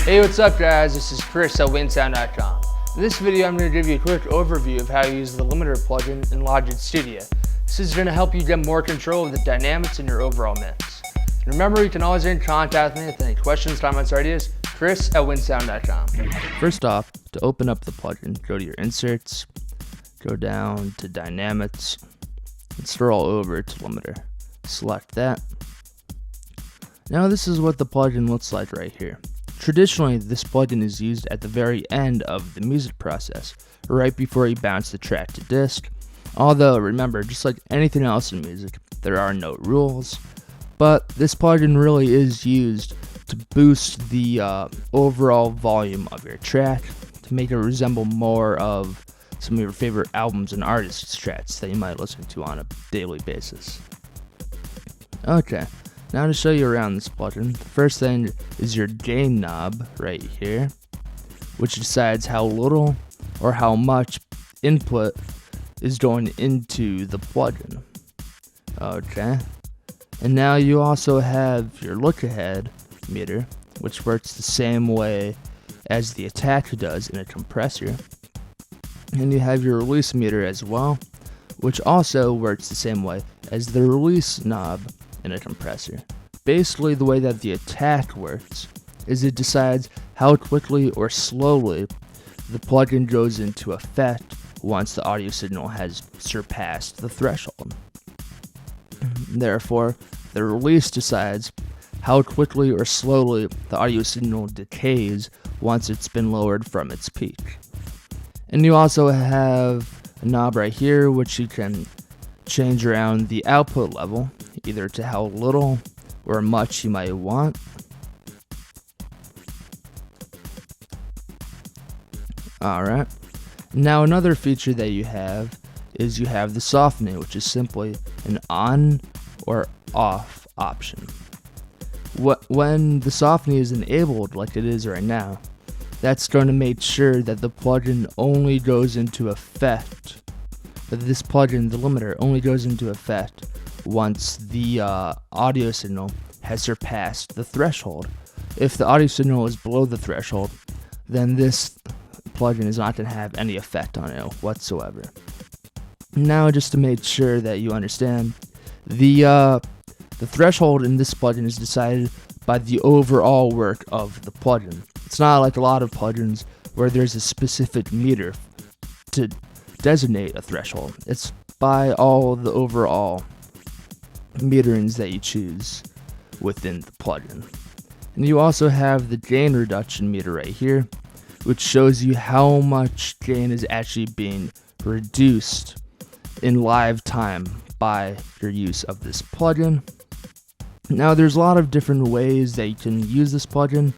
Hey, what's up guys? This is Chris at WinkSound.com. In this video, I'm going to give you a quick overview of how to use the limiter plugin in Logic Studio. This is going to help you get more control of the dynamics in your overall mix. And remember, you can always get in contact with me with any questions, comments, or ideas. Chris at WinkSound.com. First off, to open up the plugin, go to your inserts, go down to dynamics, and scroll over to limiter. Select that. Now this is what the plugin looks like right here. Traditionally, this plugin is used at the very end of the music process, right before you bounce the track to disk. Although, remember, just like anything else in music, there are no rules, but this plugin really is used to boost the overall volume of your track, to make it resemble more of some of your favorite albums and artists' tracks that you might listen to on a daily basis. Okay. Now to show you around this plugin, the first thing is your gain knob right here, which decides how little or how much input is going into the plugin. Okay. And now you also have your look ahead meter, which works the same way as the attack does in a compressor. And you have your release meter as well, which also works the same way as the release knob in a compressor. Basically, the way that the attack works is it decides how quickly or slowly the plugin goes into effect once the audio signal has surpassed the threshold. Therefore, the release decides how quickly or slowly the audio signal decays once it's been lowered from its peak. And you also have a knob right here which you can change around the output level, either to how little or much you might want. Alright. Now another feature that you have is you have the softening, which is simply an on or off option. When the softening is enabled, like it is right now, that's going to make sure that the plugin only goes into effect, that this plugin, the limiter, only goes into effect once the audio signal has surpassed the threshold. If the audio signal is below the threshold, then this plugin is not going to have any effect on it whatsoever. Now, just to make sure that you understand, the threshold in this plugin is decided by the overall work of the plugin. It's not like a lot of plugins where there's a specific meter to designate a threshold. It's by all the overall meterings that you choose within the plugin. And you also have the gain reduction meter right here, which shows you how much gain is actually being reduced in live time by your use of this plugin. Now there's a lot of different ways that you can use this plugin,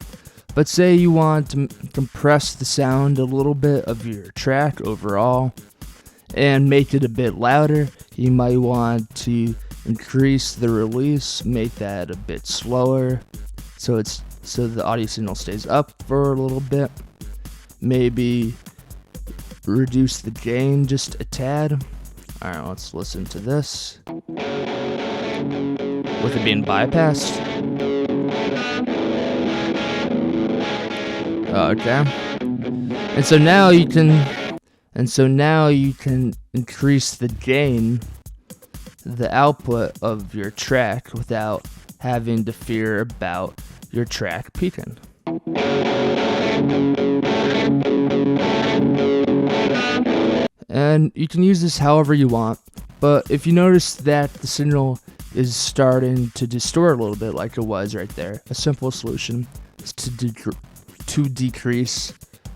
but say you want to compress the sound a little bit of your track overall and make it a bit louder. You might want to increase the release, make that a bit slower so the audio signal stays up for a little bit. Maybe reduce the gain just a tad. Alright, let's listen to this with it being bypassed. Okay. And so now you can increase the gain, the output of your track, without having to fear about your track peaking. And you can use this however you want, but if you notice that the signal is starting to distort a little bit like it was right there, a simple solution is to decrease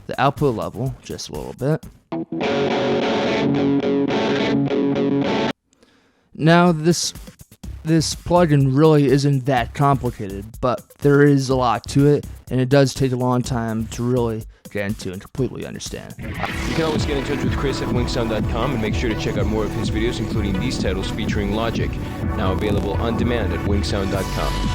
the output level just a little bit. Now this plugin really isn't that complicated, but there is a lot to it, and it does take a long time to really get into and completely understand. You can always get in touch with Chris at WinkSound.com and make sure to check out more of his videos, including these titles featuring Logic, now available on demand at WinkSound.com.